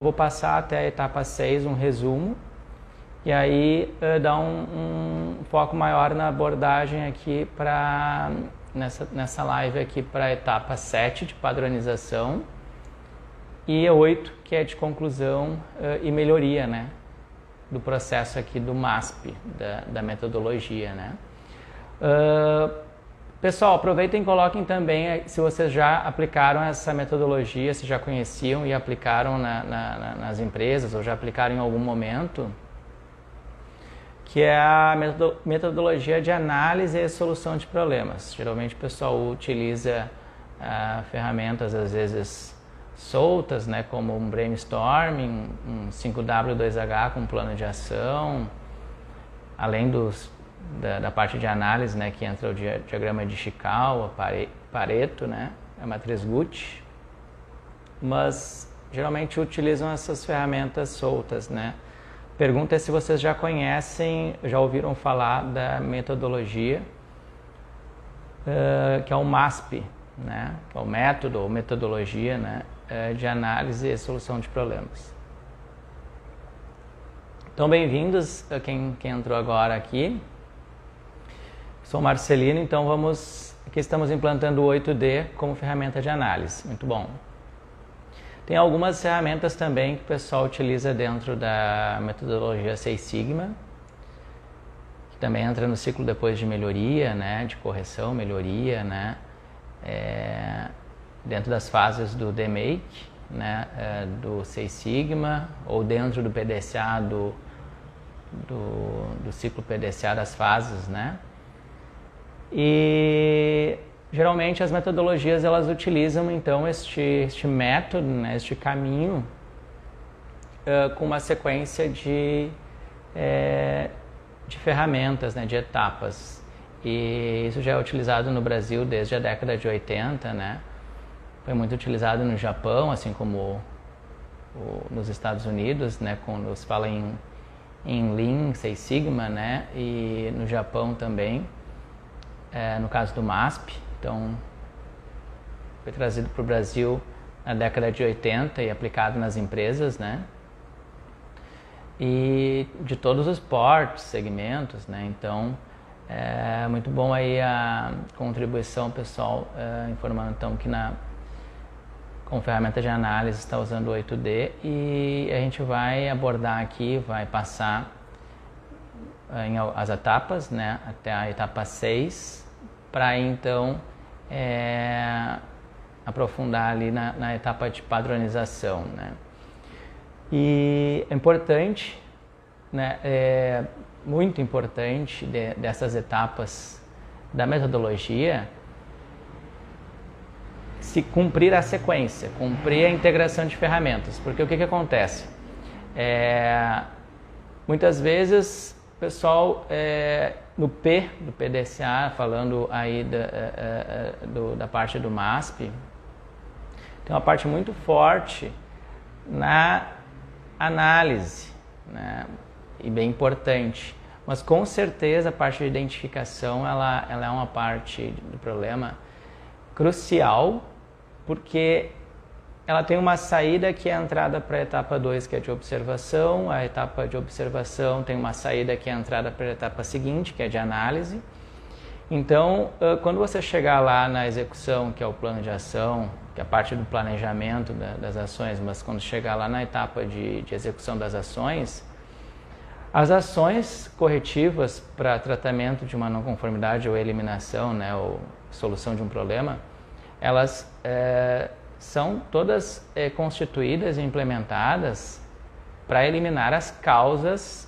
Vou passar até a etapa 6, um resumo, e aí dar um foco maior na abordagem aqui nessa live aqui para a etapa 7 de padronização e a 8, que é de conclusão e melhoria, né, do processo aqui do MASP, da metodologia, né. Pessoal, aproveitem e coloquem também se vocês já aplicaram essa metodologia, se já conheciam e aplicaram nas empresas ou já aplicaram em algum momento, que é a metodologia de análise e solução de problemas. Geralmente o pessoal utiliza ferramentas às vezes soltas, né, como um brainstorming, um 5W2H com plano de ação, além da parte de análise, né, que entra o diagrama de Ishikawa, Pareto, né, a matriz Gucci, mas geralmente utilizam essas ferramentas soltas, né. Pergunta é se vocês já conhecem, já ouviram falar da metodologia, que é o MASP, né, que é o método ou metodologia, né, de análise e solução de problemas. Então, bem-vindos a quem entrou agora aqui. Sou Marcelino, então aqui estamos implantando o 8D como ferramenta de análise. Muito bom. Tem algumas ferramentas também que o pessoal utiliza dentro da metodologia Six Sigma, que também entra no ciclo depois de melhoria, né, de correção, melhoria, né, dentro das fases do DMake, né, do Six Sigma, ou dentro do PDCA, do ciclo PDCA das fases, né. E geralmente as metodologias elas utilizam então este método, né, este caminho com uma sequência de ferramentas, né, de etapas. E isso já é utilizado no Brasil desde a década de 80, né? Foi muito utilizado no Japão, assim como nos Estados Unidos, né, quando se fala em Lean, Six Sigma, né, e no Japão também. No caso do MASP, então foi trazido para o Brasil na década de 80 e aplicado nas empresas, né? E de todos os portos, segmentos, né? Então é muito bom aí a contribuição pessoal, informando então que como ferramenta de análise está usando o 8D e a gente vai abordar aqui, vai passar as etapas, né, até a etapa 6, para então aprofundar ali na etapa de padronização, né. E é importante, né, muito importante dessas etapas da metodologia se cumprir a sequência, cumprir a integração de ferramentas, porque o que acontece? Muitas vezes o pessoal, no P do PDCA, falando aí da parte do MASP, tem uma parte muito forte na análise, né, e bem importante. Mas com certeza a parte de identificação ela é uma parte do problema crucial, porque ela tem uma saída que é a entrada para a etapa 2, que é de observação. A etapa de observação tem uma saída que é a entrada para a etapa seguinte, que é de análise. Então, quando você chegar lá na execução, que é o plano de ação, que é a parte do planejamento das ações, mas quando chegar lá na etapa de execução das ações, as ações corretivas para tratamento de uma não conformidade ou eliminação, né, ou solução de um problema, elas são todas constituídas e implementadas para eliminar as causas,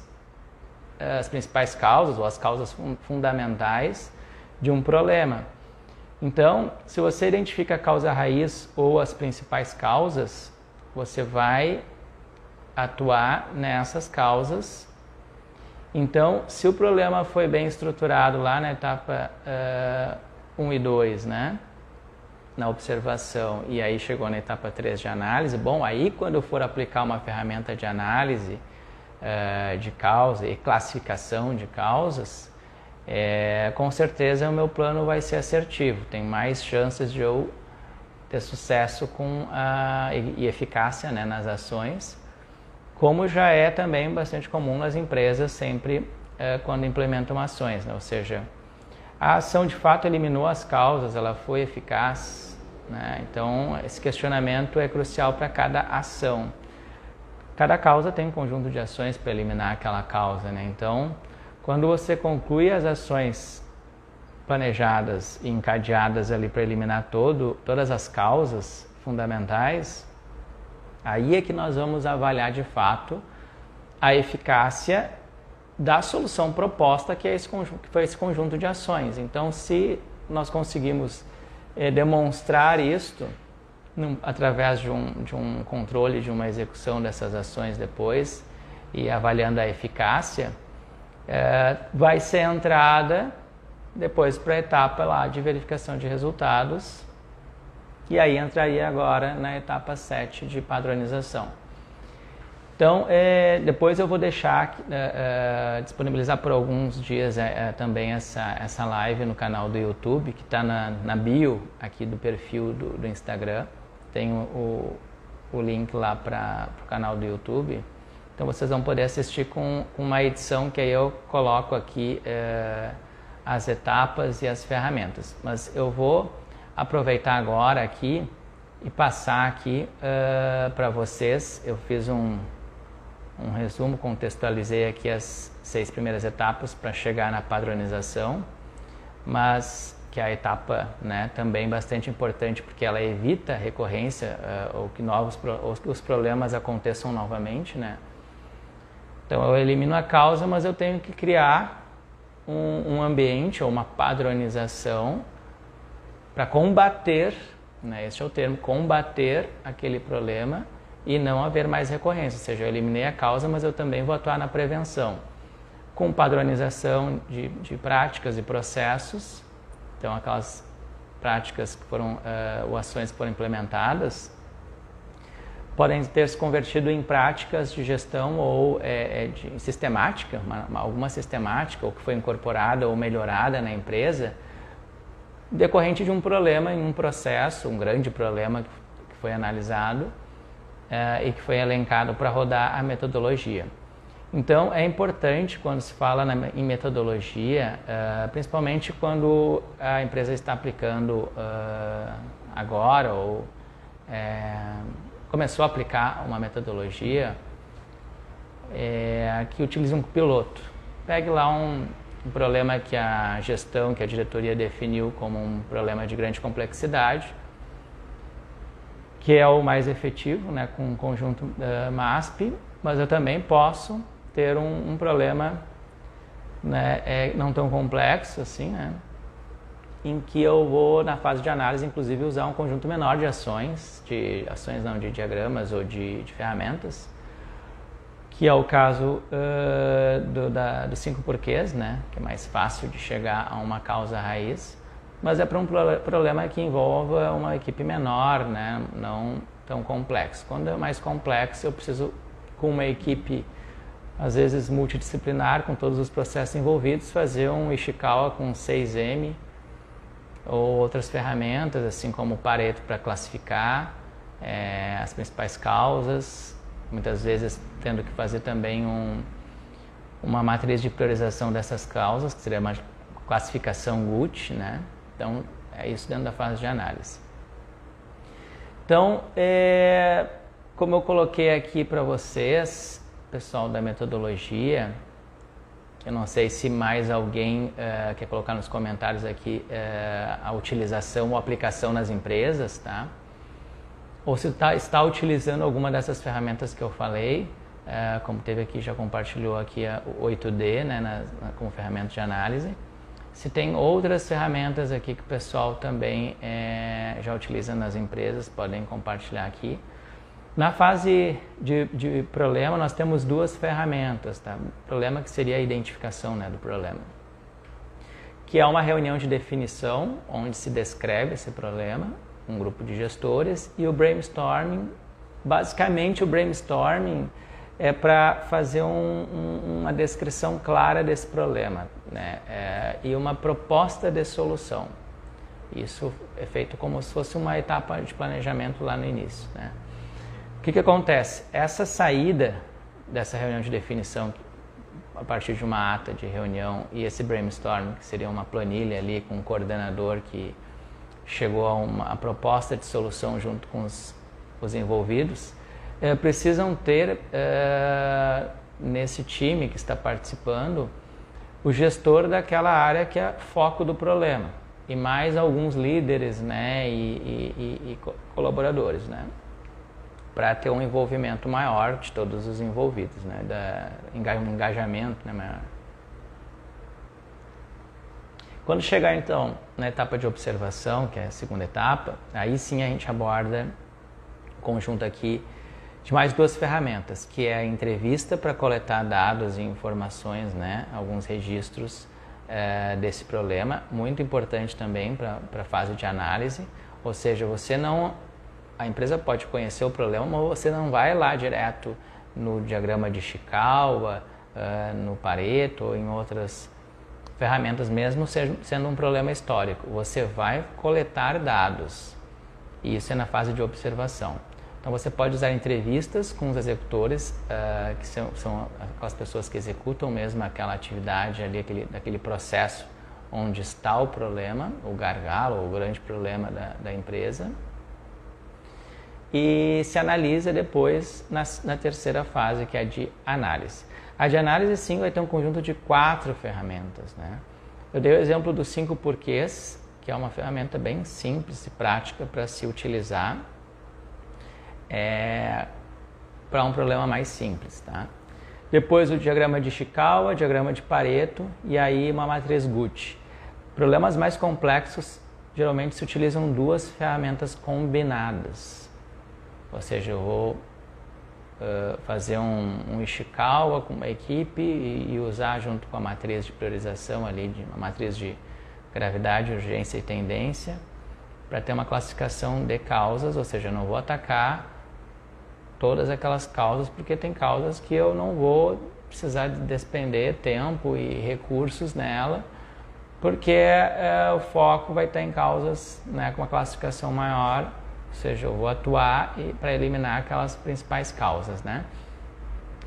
as principais causas ou as causas fundamentais de um problema. Então, se você identifica a causa raiz ou as principais causas, você vai atuar nessas causas. Então, se o problema foi bem estruturado lá na etapa 1 e 2, né? Na observação, e aí chegou na etapa 3 de análise, bom, aí quando eu for aplicar uma ferramenta de análise de causa e classificação de causas, com certeza o meu plano vai ser assertivo, tem mais chances de eu ter sucesso e eficácia, né, nas ações, como já é também bastante comum nas empresas sempre quando implementam ações, né? Ou seja, a ação de fato eliminou as causas, ela foi eficaz, né? Então esse questionamento é crucial para cada ação. Cada causa tem um conjunto de ações para eliminar aquela causa, né? Então, quando você conclui as ações planejadas e encadeadas ali para eliminar todas as causas fundamentais, aí é que nós vamos avaliar de fato a eficácia da solução proposta, que foi esse conjunto de ações. Então, se nós conseguimos demonstrar isto através de um controle, de uma execução dessas ações depois e avaliando a eficácia, vai ser entrada depois para a etapa lá de verificação de resultados, e aí entraria agora na etapa 7 de padronização. Então, depois eu vou deixar, disponibilizar por alguns dias também essa live no canal do YouTube, que está na bio aqui do perfil do Instagram. Tem o link lá para o canal do YouTube. Então vocês vão poder assistir com uma edição que aí eu coloco aqui as etapas e as ferramentas. Mas eu vou aproveitar agora aqui e passar aqui para vocês. Eu fiz um resumo, contextualizei aqui as 6 primeiras etapas para chegar na padronização, mas que é a etapa, né, também bastante importante, porque ela evita a recorrência ou que os problemas aconteçam novamente, né? Então eu elimino a causa, mas eu tenho que criar um ambiente ou uma padronização para combater, né, esse é o termo, combater aquele problema e não haver mais recorrência. Ou seja, eu eliminei a causa, mas eu também vou atuar na prevenção, com padronização de práticas e processos. Então, aquelas práticas que foram, ou ações que foram implementadas, podem ter se convertido em práticas de gestão ou de sistemática, alguma sistemática, ou que foi incorporada ou melhorada na empresa, decorrente de um problema em um processo, um grande problema que foi analisado e que foi elencado para rodar a metodologia. Então, é importante quando se fala em metodologia, principalmente quando a empresa está aplicando agora ou começou a aplicar uma metodologia que utilize um piloto. Pegue lá um problema que a gestão, que a diretoria definiu como um problema de grande complexidade, que é o mais efetivo, né, com um conjunto MASP, mas eu também posso ter um problema, né, não tão complexo assim, né, em que eu vou, na fase de análise, inclusive, usar um conjunto menor de ações, não, de diagramas ou de ferramentas, que é o caso dos 5 porquês, né, que é mais fácil de chegar a uma causa raiz, mas é para um problema que envolva uma equipe menor, né, não tão complexo. Quando é mais complexo, eu preciso, com uma equipe às vezes multidisciplinar, com todos os processos envolvidos, fazer um Ishikawa com 6M ou outras ferramentas, assim como o Pareto, para classificar as principais causas, muitas vezes tendo que fazer também uma matriz de priorização dessas causas, que seria uma classificação GUT, né? Então, é isso dentro da fase de análise. Então, como eu coloquei aqui para vocês, pessoal da metodologia, eu não sei se mais alguém quer colocar nos comentários aqui a utilização ou aplicação nas empresas, tá? Ou se está utilizando alguma dessas ferramentas que eu falei, como teve aqui, já compartilhou aqui o 8D, né, como ferramenta de análise. Se tem outras ferramentas aqui que o pessoal também já utiliza nas empresas, podem compartilhar aqui. Na fase de problema, nós temos 2 ferramentas, tá? Problema, que seria a identificação, né, do problema, que é uma reunião de definição, onde se descreve esse problema, um grupo de gestores, e o brainstorming. Basicamente, o brainstorming é para fazer uma descrição clara desse problema, né, e uma proposta de solução. Isso é feito como se fosse uma etapa de planejamento lá no início, né? O que acontece? Essa saída dessa reunião de definição a partir de uma ata de reunião e esse brainstorm, que seria uma planilha ali com um coordenador que chegou a uma proposta de solução junto com os envolvidos, precisam ter nesse time que está participando o gestor daquela área que é foco do problema e mais alguns líderes, né, e colaboradores, né, para ter um envolvimento maior de todos os envolvidos, né, um engajamento, né, maior. Quando chegar então na etapa de observação, que é a segunda etapa, aí sim a gente aborda o conjunto aqui de mais duas ferramentas, que é a entrevista para coletar dados e informações, né, alguns registros desse problema, muito importante também para a fase de análise, ou seja, a empresa pode conhecer o problema, mas você não vai lá direto no diagrama de Ishikawa, no Pareto ou em outras ferramentas, mesmo sendo um problema histórico. Você vai coletar dados, e isso é na fase de observação. Então você pode usar entrevistas com os executores, que são aquelas pessoas que executam mesmo aquela atividade ali, daquele processo onde está o problema, o gargalo, o grande problema da empresa. E se analisa depois na terceira fase, que é a de análise. A de análise, sim, vai ter um conjunto de 4 ferramentas, né? Eu dei o exemplo dos 5 porquês, que é uma ferramenta bem simples e prática para se utilizar para um problema mais simples, tá? Depois o diagrama de Ishikawa, diagrama de Pareto e aí uma matriz Gucci. Problemas mais complexos geralmente se utilizam 2 ferramentas combinadas. Ou seja, eu vou fazer um Ishikawa com uma equipe e usar junto com a matriz de priorização ali, uma matriz de gravidade, urgência e tendência, para ter uma classificação de causas, ou seja, eu não vou atacar todas aquelas causas, porque tem causas que eu não vou precisar de despender tempo e recursos nela, porque o foco vai estar em causas, né, com uma classificação maior, ou seja, eu vou atuar para eliminar aquelas principais causas, né?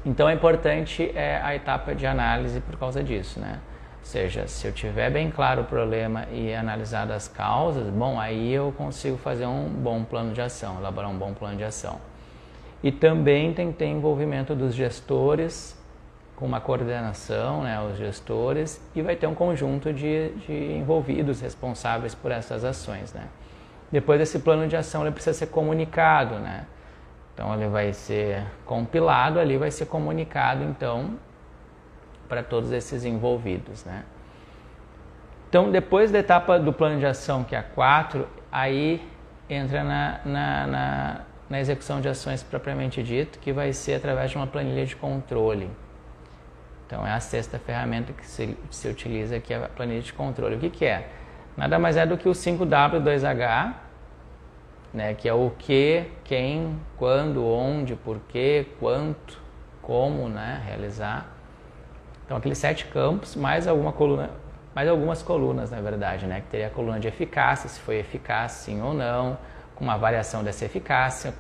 Então é importante a etapa de análise por causa disso, né? Ou seja, se eu tiver bem claro o problema e analisado as causas, bom, aí eu consigo fazer um bom plano de ação, elaborar um bom plano de ação. E também tem que ter envolvimento dos gestores, com uma coordenação, né, os gestores, e vai ter um conjunto de envolvidos responsáveis por essas ações, né? Depois desse plano de ação ele precisa ser comunicado, né? Então ele vai ser compilado, ali vai ser comunicado então para todos esses envolvidos, né? Então depois da etapa do plano de ação, que é a 4, aí entra na execução de ações propriamente dito, que vai ser através de uma planilha de controle. Então é a 6ª ferramenta que se utiliza, que é a planilha de controle. O que é? Nada mais é do que o 5W2H, né, que é o que, quem, quando, onde, porquê, quanto, como, né, realizar. Então aqueles 7 campos, mais algumas colunas, na verdade, né, que teria a coluna de eficácia, se foi eficaz sim ou não, com uma avaliação dessa eficácia,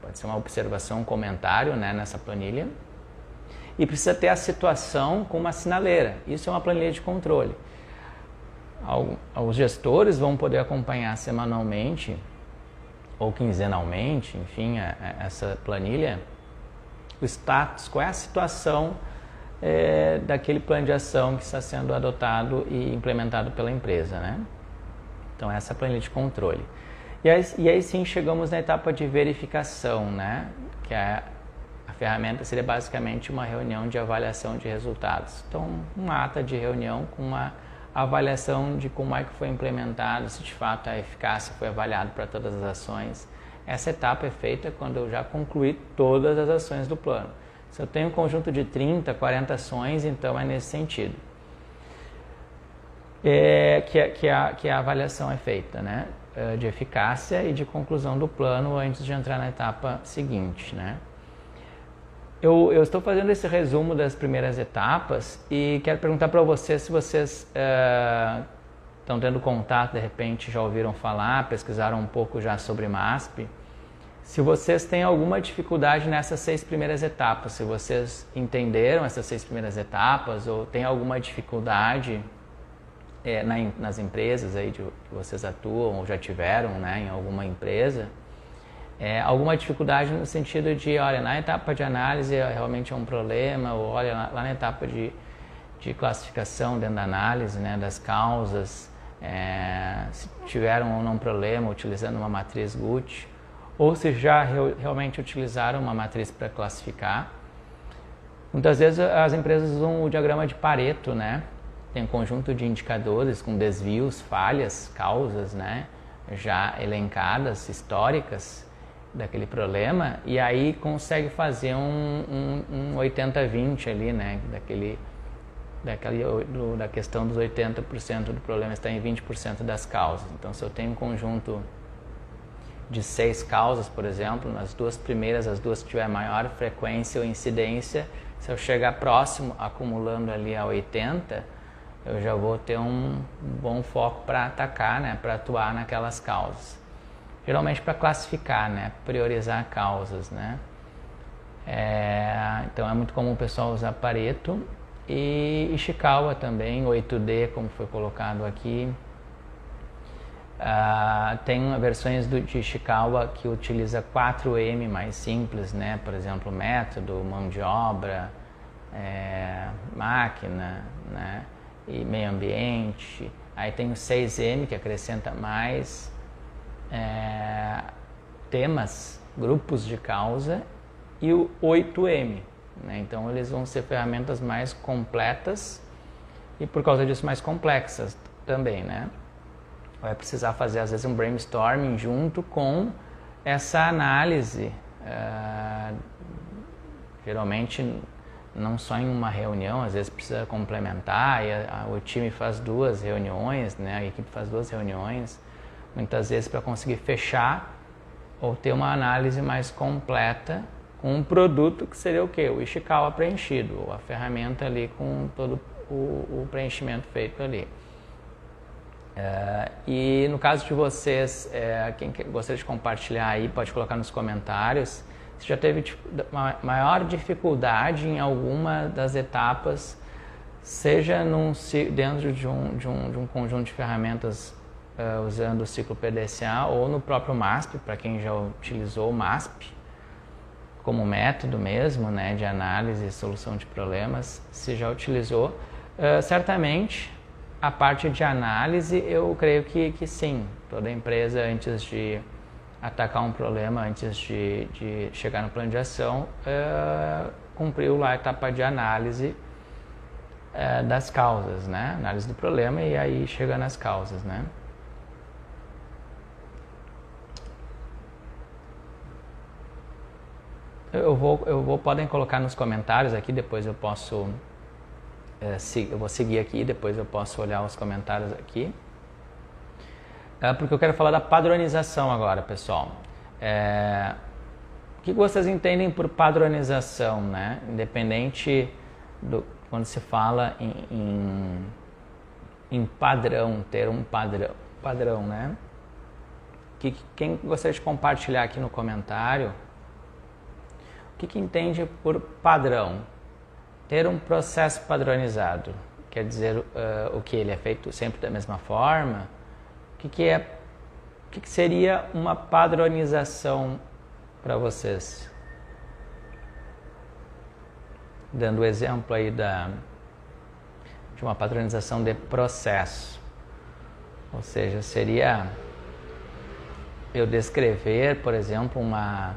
pode ser uma observação, um comentário, né, nessa planilha. E precisa ter a situação com uma sinaleira. Isso é uma planilha de controle. Os gestores vão poder acompanhar semanalmente ou quinzenalmente, enfim, essa planilha, o status, qual é a situação daquele plano de ação que está sendo adotado e implementado pela empresa, né? Então essa é a planilha de controle. E aí sim chegamos na etapa de verificação, né? Que a ferramenta seria basicamente uma reunião de avaliação de resultados. Então, uma ata de reunião com uma avaliação de como é que foi implementado, se de fato a eficácia foi avaliada para todas as ações. Essa etapa é feita quando eu já concluí todas as ações do plano. Se eu tenho um conjunto de 30, 40 ações, então é nesse sentido. Que a avaliação é feita, né? De eficácia e de conclusão do plano antes de entrar na etapa seguinte, né? Eu estou fazendo esse resumo das primeiras etapas e quero perguntar para vocês se vocês estão tendo contato, de repente já ouviram falar, pesquisaram um pouco já sobre MASP, Se vocês têm alguma dificuldade nessas 6 primeiras etapas, se vocês entenderam essas 6 primeiras etapas ou tem alguma dificuldade nas empresas aí que vocês atuam ou já tiveram, né, em alguma empresa, alguma dificuldade no sentido de, olha, na etapa de análise realmente é um problema, ou olha, lá na etapa de classificação dentro da análise, né, das causas, se tiveram ou não problema utilizando uma matriz Guth, ou se já realmente utilizaram uma matriz para classificar. Muitas vezes as empresas usam o diagrama de Pareto, né? Tem um conjunto de indicadores com desvios, falhas, causas, né, já elencadas, históricas daquele problema, e aí consegue fazer um 80-20 ali, né, da questão dos 80% do problema está em 20% das causas. Então, se eu tenho um conjunto de 6 causas, por exemplo, nas 2 primeiras, as 2 que tiver maior frequência ou incidência, se eu chegar próximo, acumulando ali a 80, eu já vou ter um bom foco para atacar, né, para atuar naquelas causas. Geralmente para classificar, né, priorizar causas, né. Então é muito comum o pessoal usar Pareto e Ishikawa também, 8D, como foi colocado aqui. Tem versões de Ishikawa que utiliza 4M mais simples, né, por exemplo, método, mão de obra, máquina, né, e meio ambiente. Aí tem o 6M, que acrescenta mais temas, grupos de causa, e o 8M, né? Então eles vão ser ferramentas mais completas e por causa disso mais complexas também, né? Vai precisar fazer às vezes um brainstorming junto com essa análise, geralmente não só em uma reunião, às vezes precisa complementar, e o time faz 2 reuniões, né? A equipe faz 2 reuniões, muitas vezes para conseguir fechar ou ter uma análise mais completa com um produto que seria o quê? O Ishikawa preenchido, ou a ferramenta ali com todo o preenchimento feito ali. E no caso de vocês, quem gostaria de compartilhar aí, pode colocar nos comentários. Se já teve maior dificuldade em alguma das etapas, seja dentro de um conjunto de ferramentas usando o ciclo PDCA ou no próprio MASP, para quem já utilizou o MASP como método mesmo, né, de análise e solução de problemas, se já utilizou, certamente a parte de análise eu creio que sim, toda empresa antes de atacar um problema, antes de chegar no plano de ação, cumpriu lá a etapa de análise das causas, né? Análise do problema e aí chega nas causas, né? Podem colocar nos comentários aqui, depois eu posso, eu vou seguir aqui, depois eu posso olhar os comentários aqui. Porque eu quero falar da padronização agora, pessoal. O que vocês entendem por padronização, né? Independente quando se fala em padrão, ter um padrão, né? Quem gostaria de compartilhar aqui no comentário, o que entende por padrão? Ter um processo padronizado, quer dizer o que ele é feito sempre da mesma forma? O que seria uma padronização para vocês? Dando o exemplo aí de uma padronização de processo. Ou seja, seria eu descrever, por exemplo, uma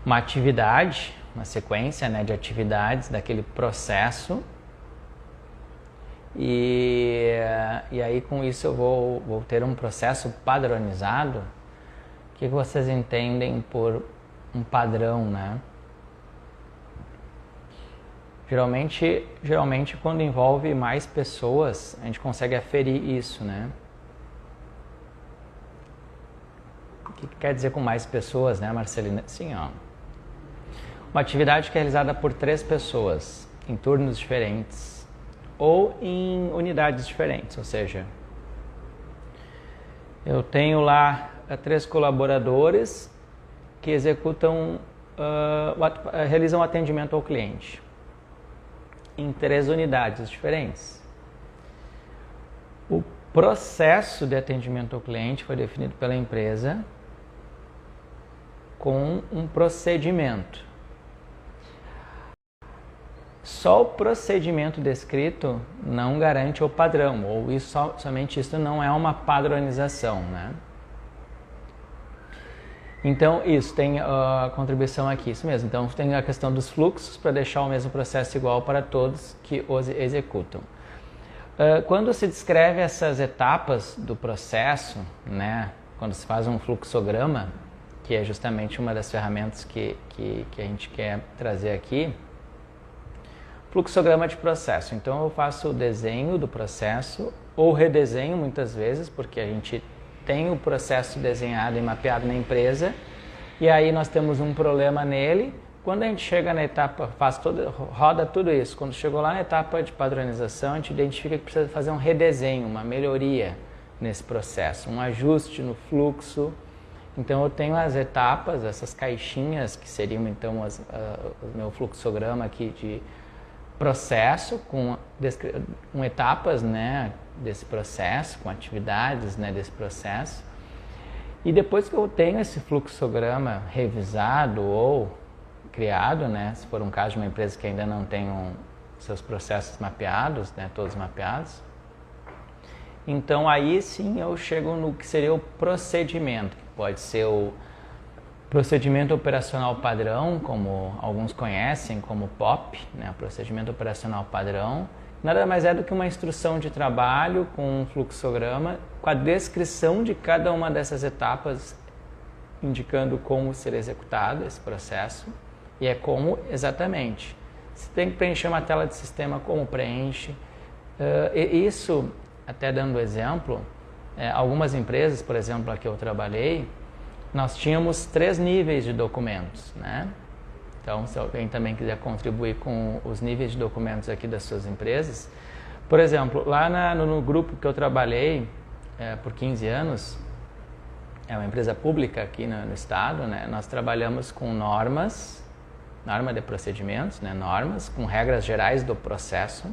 atividade, uma sequência, né, de atividades daquele processo. E aí com isso eu vou ter um processo padronizado. O que vocês entendem por um padrão, né? Geralmente quando envolve mais pessoas, a gente consegue aferir isso, né? O que quer dizer com mais pessoas, né, Marcelina? Sim, ó. Uma atividade que é realizada por 3 pessoas, em turnos diferentes, ou em unidades diferentes, ou seja, eu tenho lá 3 colaboradores que que executam, realizam atendimento ao cliente em 3 unidades diferentes. O processo de atendimento ao cliente foi definido pela empresa com um procedimento. Só o procedimento descrito não garante o padrão, ou somente isso não é uma padronização, né? Então, isso tem a contribuição aqui, isso mesmo. Então, tem a questão dos fluxos para deixar o mesmo processo igual para todos que os executam. Quando se descreve essas etapas do processo, né, quando se faz um fluxograma, que é justamente uma das ferramentas que a gente quer trazer aqui, fluxograma de processo. Então, eu faço o desenho do processo ou redesenho muitas vezes, porque a gente tem o processo desenhado e mapeado na empresa, e aí nós temos um problema nele. Quando a gente chega na etapa, roda tudo isso, quando chegou lá na etapa de padronização, a gente identifica que precisa fazer um redesenho, uma melhoria nesse processo, um ajuste no fluxo. Então eu tenho as etapas, essas caixinhas que seriam então o meu fluxograma aqui de processo com etapas, né, desse processo, com atividades, né, desse processo. E depois que eu tenho esse fluxograma revisado ou criado, né, se for um caso de uma empresa que ainda não tem seus processos mapeados, né, todos mapeados, então aí sim eu chego no que seria o procedimento, que pode ser o procedimento operacional padrão, como alguns conhecem como POP, né, procedimento operacional padrão. Nada mais é do que uma instrução de trabalho com um fluxograma, com a descrição de cada uma dessas etapas, indicando como ser executado esse processo, e é como exatamente. Se tem que preencher uma tela de sistema, como preenche. Isso, até dando exemplo, algumas empresas, por exemplo, a que eu trabalhei, nós tínhamos 3 níveis de documentos, né? Então, se alguém também quiser contribuir com os níveis de documentos aqui das suas empresas, por exemplo, lá no grupo que eu trabalhei por 15 anos, é uma empresa pública aqui no estado, né? Nós trabalhamos com norma de procedimentos, né? Normas, com regras gerais do processo.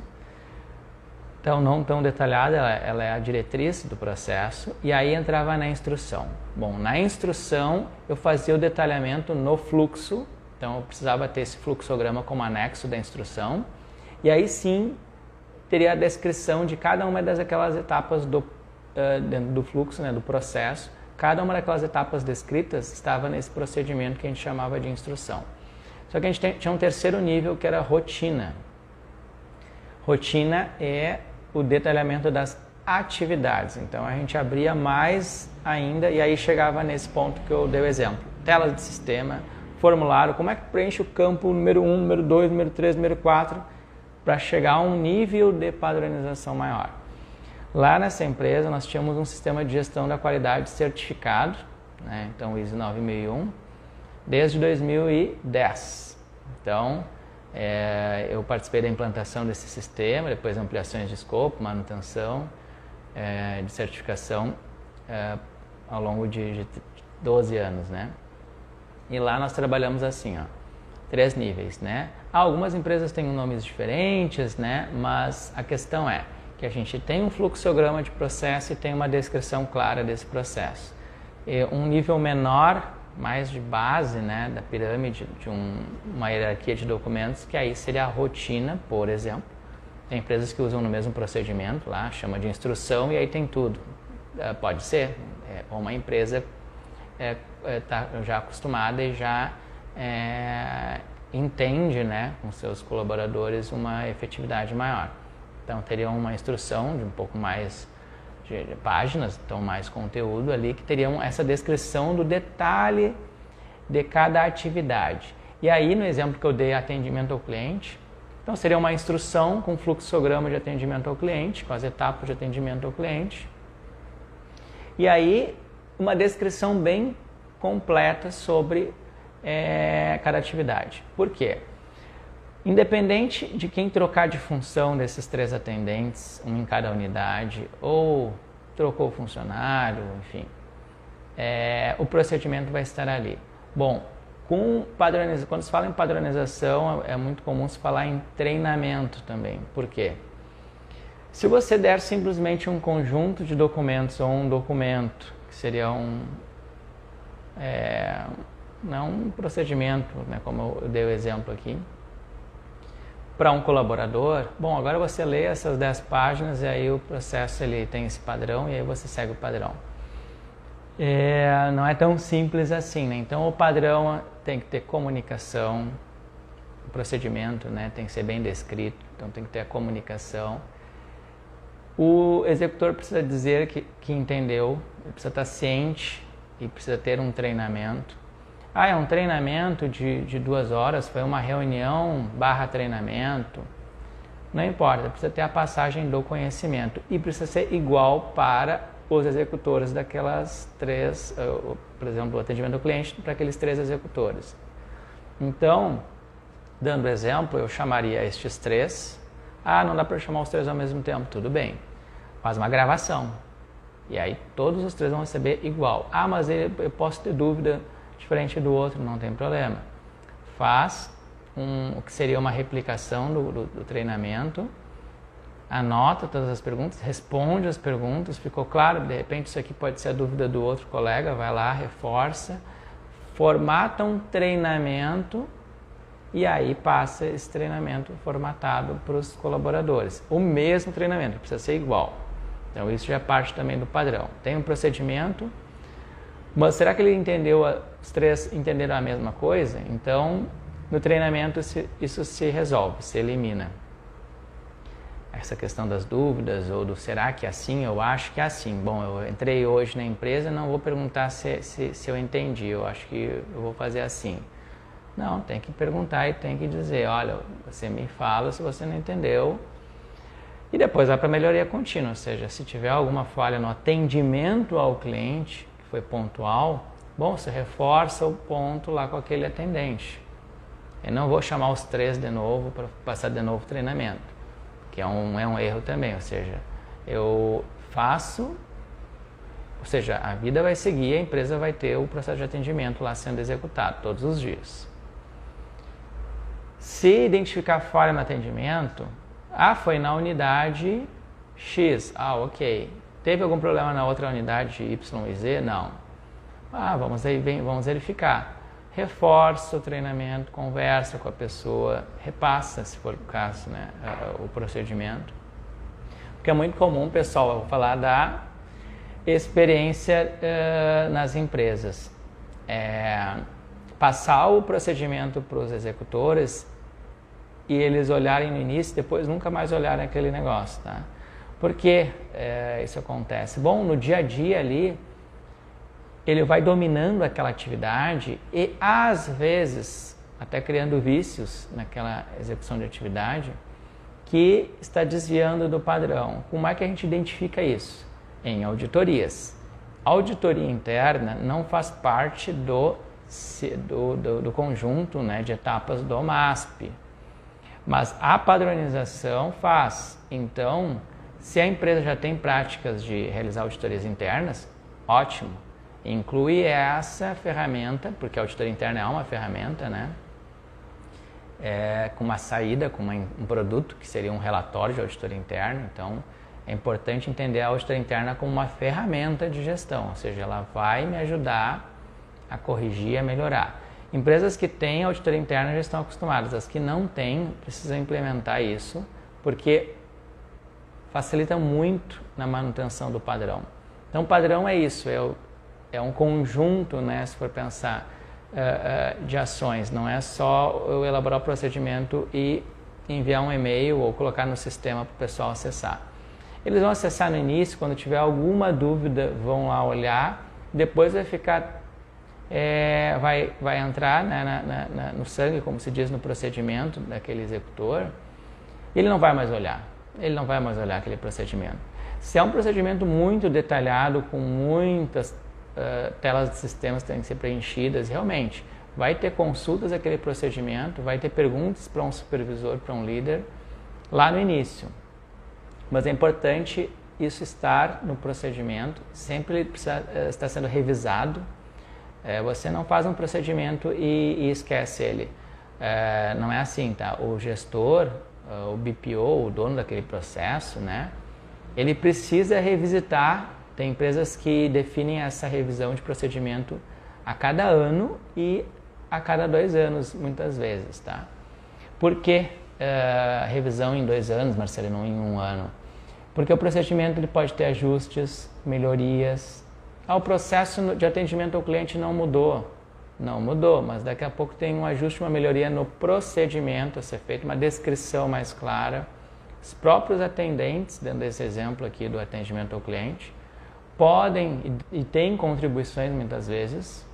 Então, não tão detalhada, ela é a diretriz do processo, e aí entrava na instrução. Bom, na instrução eu fazia o detalhamento no fluxo, então eu precisava ter esse fluxograma como anexo da instrução, e aí sim teria a descrição de cada uma daquelas etapas dentro do fluxo, né, do processo. Cada uma daquelas etapas descritas estava nesse procedimento que a gente chamava de instrução. Só que a gente tinha um terceiro nível que era rotina. Rotina é o detalhamento das atividades. Então a gente abria mais ainda e aí chegava nesse ponto que eu dei o exemplo. Tela de sistema, formulário, como é que preenche o campo número 1, número 2, número 3, número 4, para chegar a um nível de padronização maior. Lá nessa empresa nós tínhamos um sistema de gestão da qualidade certificado, né? Então o ISO 9001, desde 2010. Então eu participei da implantação desse sistema, depois ampliações de escopo, manutenção, de certificação ao longo de 12 anos, né? E lá nós trabalhamos assim, 3 níveis, né? Algumas empresas têm nomes diferentes, né? Mas a questão é que a gente tem um fluxograma de processo e tem uma descrição clara desse processo. E um nível menor, mais de base, né, da pirâmide de uma hierarquia de documentos, que aí seria a rotina, por exemplo. Tem empresas que usam no mesmo procedimento lá, chama de instrução, e aí tem tudo. Pode ser, ou uma empresa está já acostumada e já entende, né, com seus colaboradores uma efetividade maior. Então teria uma instrução de um pouco mais de páginas, então mais conteúdo ali, que teriam essa descrição do detalhe de cada atividade. E aí, no exemplo que eu dei, atendimento ao cliente, então seria uma instrução com fluxograma de atendimento ao cliente, com as etapas de atendimento ao cliente. E aí, uma descrição bem completa sobre cada atividade. Por quê? Independente de quem trocar de função desses 3 atendentes, um em cada unidade, ou trocou o funcionário, enfim, o procedimento vai estar ali. Bom, quando se fala em padronização, é muito comum se falar em treinamento também. Por quê? Se você der simplesmente um conjunto de documentos ou um documento, que seria não um procedimento, né, como eu dei o exemplo aqui, para um colaborador, bom, agora você lê essas 10 páginas e aí o processo ele tem esse padrão e aí você segue o padrão. Não é tão simples assim, né? Então o padrão tem que ter comunicação, o procedimento, né, tem que ser bem descrito, então tem que ter a comunicação. O executor precisa dizer que entendeu, ele precisa estar ciente e precisa ter um treinamento. É um treinamento de 2 horas, foi uma reunião / treinamento. Não importa, precisa ter a passagem do conhecimento e precisa ser igual para os executores daquelas 3, por exemplo, o atendimento ao cliente para aqueles 3 executores. Então, dando exemplo, eu chamaria estes 3. Não dá para chamar os 3 ao mesmo tempo, tudo bem. Faz uma gravação. E aí todos os 3 vão receber igual. Mas eu posso ter dúvida diferente do outro, não tem problema. Faz o que seria uma replicação do treinamento, anota todas as perguntas, responde as perguntas, ficou claro? De repente isso aqui pode ser a dúvida do outro colega, vai lá, reforça, formata um treinamento e aí passa esse treinamento formatado para os colaboradores. O mesmo treinamento, precisa ser igual. Então isso já é parte também do padrão. Tem um procedimento, mas será que os 3 entenderam a mesma coisa? Então, no treinamento isso se resolve, se elimina. Essa questão das dúvidas ou do será que é assim, eu acho que é assim. Bom, eu entrei hoje na empresa, não vou perguntar se eu entendi, eu acho que eu vou fazer assim. Não, tem que perguntar e tem que dizer, olha, você me fala se você não entendeu. E depois vai para a melhoria contínua, ou seja, se tiver alguma falha no atendimento ao cliente, que foi pontual, bom, você reforça o ponto lá com aquele atendente. Eu não vou chamar os 3 de novo para passar de novo o treinamento, que é um erro também, ou seja, eu faço, ou seja, a vida vai seguir, a empresa vai ter o processo de atendimento lá sendo executado todos os dias. Se identificar falha no atendimento, foi na unidade X, ok. Teve algum problema na outra unidade Y e Z? Não. Vamos verificar. Reforça o treinamento, conversa com a pessoa, repassa, se for o caso, né, o procedimento. Porque é muito comum, pessoal, eu vou falar da experiência nas empresas. Passar o procedimento para os executores e eles olharem no início, depois nunca mais olharem aquele negócio, tá? Por que isso acontece? Bom, no dia a dia ali, ele vai dominando aquela atividade e, às vezes, até criando vícios naquela execução de atividade, que está desviando do padrão. Como é que a gente identifica isso? Em auditorias. A auditoria interna não faz parte do conjunto, né, de etapas do MASP, mas a padronização faz. Então, se a empresa já tem práticas de realizar auditorias internas, ótimo. Inclui essa ferramenta, porque a auditoria interna é uma ferramenta, né? Com uma saída, com um produto que seria um relatório de auditoria interna. Então, é importante entender a auditoria interna como uma ferramenta de gestão, ou seja, ela vai me ajudar a corrigir, a melhorar. Empresas que têm auditoria interna já estão acostumadas, as que não têm precisam implementar isso, porque facilita muito na manutenção do padrão. Então, o padrão é isso, é um conjunto, né, se for pensar, de ações. Não é só eu elaborar o procedimento e enviar um e-mail ou colocar no sistema para o pessoal acessar. Eles vão acessar no início, quando tiver alguma dúvida, vão lá olhar, depois vai ficar, vai entrar, né, no sangue, como se diz no procedimento daquele executor, ele não vai mais olhar aquele procedimento. Se é um procedimento muito detalhado, com muitas telas de sistemas que têm que ser preenchidas, realmente vai ter consultas daquele procedimento, vai ter perguntas para um supervisor, para um líder lá no início. Mas é importante isso estar no procedimento, sempre ele precisa estar sendo revisado Você não faz um procedimento e esquece ele. Não é assim, tá? O gestor, o BPO, o dono daquele processo, né? Ele precisa revisitar. Tem empresas que definem essa revisão de procedimento a cada ano e a cada 2 anos, muitas vezes, tá? Por que revisão em 2 anos, Marcelo, não em 1 ano? Porque o procedimento ele pode ter ajustes, melhorias. O processo de atendimento ao cliente não mudou, mas daqui a pouco tem um ajuste, uma melhoria no procedimento a ser feito, uma descrição mais clara. Os próprios atendentes, dando esse exemplo aqui do atendimento ao cliente, podem e têm contribuições muitas vezes,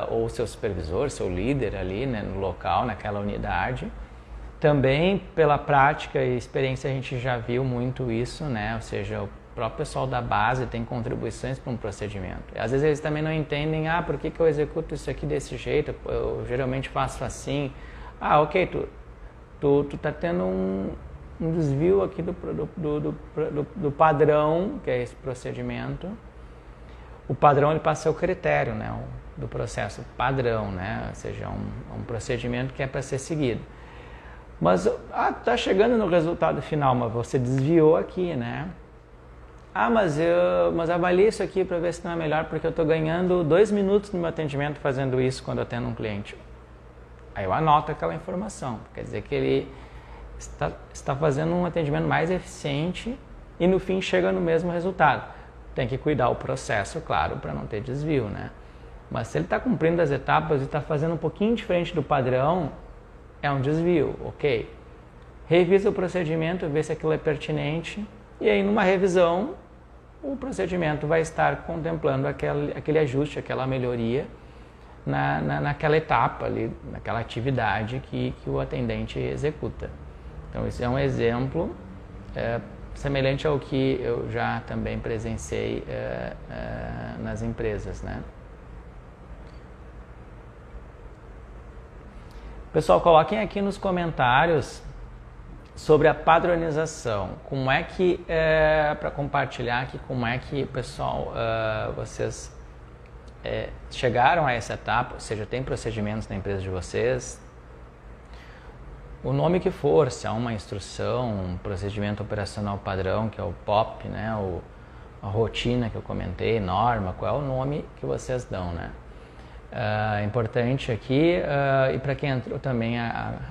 ou seu supervisor, seu líder ali, né, no local, naquela unidade. Também pela prática e experiência a gente já viu muito isso, né? Ou seja, o próprio pessoal da base tem contribuições para um procedimento. Às vezes eles também não entendem, por que eu executo isso aqui desse jeito? Eu geralmente faço assim. Ok, tu tá tendo um desvio aqui do padrão, que é esse procedimento. O padrão ele passa a ser o critério, né, do processo padrão, né? Ou seja, um procedimento que é para ser seguido. Mas tá chegando no resultado final, mas você desviou aqui, né? Mas avalie isso aqui para ver se não é melhor, porque eu estou ganhando 2 minutos no meu atendimento fazendo isso quando eu atendo um cliente. Aí eu anoto aquela informação, quer dizer que ele está fazendo um atendimento mais eficiente e no fim chega no mesmo resultado. Tem que cuidar o processo, claro, para não ter desvio, né? Mas se ele está cumprindo as etapas e está fazendo um pouquinho diferente do padrão, é um desvio, ok? Revisa o procedimento, vê se aquilo é pertinente e aí numa revisão o procedimento vai estar contemplando aquele ajuste, aquela melhoria naquela etapa ali, naquela atividade que o atendente executa. Então esse é um exemplo semelhante ao que eu já também presenciei nas empresas, né? Pessoal, coloquem aqui nos comentários sobre a padronização. Como é que, para compartilhar aqui, como é que, pessoal, vocês chegaram a essa etapa, ou seja, tem procedimentos na empresa de vocês, o nome que for, se há uma instrução, um procedimento operacional padrão, que é o POP, né, a rotina que eu comentei, norma, qual é o nome que vocês dão, né? É importante aqui, e para quem entrou também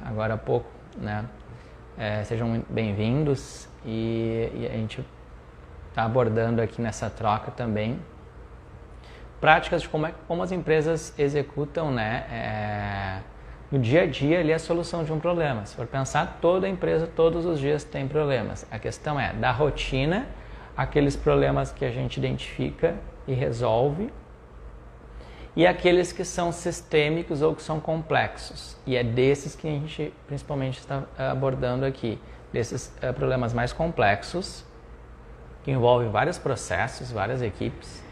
agora há pouco, né, sejam bem-vindos e a gente está abordando aqui nessa troca também práticas de como as empresas executam, né, no dia a dia ali a solução de um problema. Se for pensar, toda empresa todos os dias tem problemas. A questão é da rotina, aqueles problemas que a gente identifica e resolve, e aqueles que são sistêmicos ou que são complexos. E é desses que a gente principalmente está abordando aqui. Desses problemas mais complexos, que envolvem vários processos, várias equipes,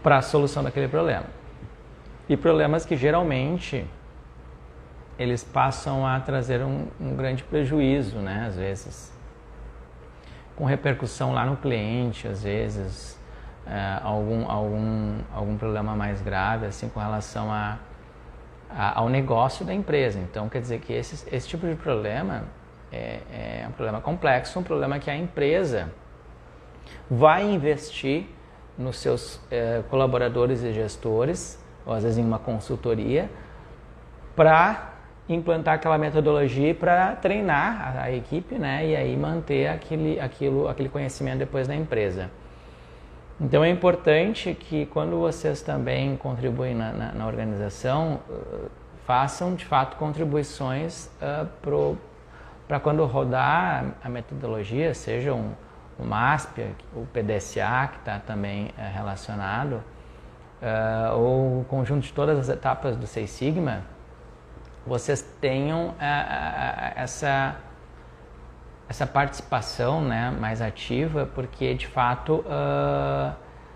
para a solução daquele problema. E problemas que geralmente eles passam a trazer um grande prejuízo, né? Às vezes, com repercussão lá no cliente, às vezes, algum problema mais grave, assim, com relação ao negócio da empresa. Então, quer dizer que esse tipo de problema é um problema complexo, um problema que a empresa vai investir nos seus colaboradores e gestores, ou às vezes em uma consultoria, para implantar aquela metodologia para treinar a equipe, né, e aí manter aquele conhecimento depois na empresa. Então é importante que quando vocês também contribuem na organização, façam de fato contribuições para quando rodar a metodologia, seja o MASP, o PDCA, que está também relacionado, ou o conjunto de todas as etapas do Six Sigma, vocês tenham essa participação, né, mais ativa, porque de fato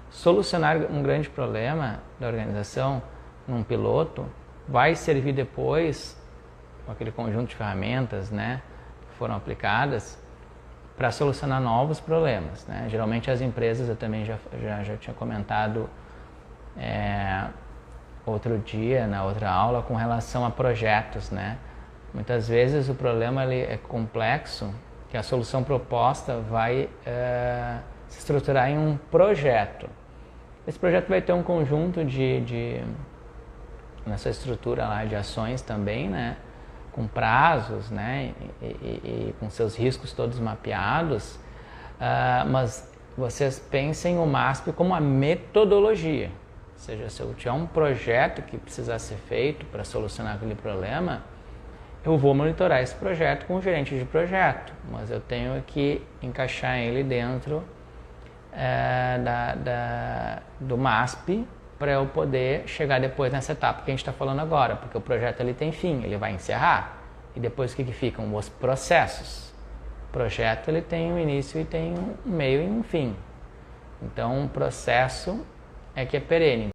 solucionar um grande problema da organização num piloto vai servir depois, com aquele conjunto de ferramentas, né, que foram aplicadas, para solucionar novos problemas, né? Geralmente as empresas, eu também já tinha comentado outro dia, na outra aula, com relação a projetos, né? Muitas vezes o problema ele é complexo, que a solução proposta vai se estruturar em um projeto. Esse projeto vai ter um conjunto nessa estrutura lá de ações também, né? Com prazos, né? E com seus riscos todos mapeados, mas vocês pensem o MASP como a metodologia. Ou seja, se eu tiver um projeto que precisar ser feito para solucionar aquele problema, eu vou monitorar esse projeto com o gerente de projeto, mas eu tenho que encaixar ele dentro do MASP para eu poder chegar depois nessa etapa que a gente está falando agora, porque o projeto ele tem fim, ele vai encerrar, e depois o que ficam? Os processos. O projeto ele tem um início e tem um meio e um fim. Então, um processo é que é perene.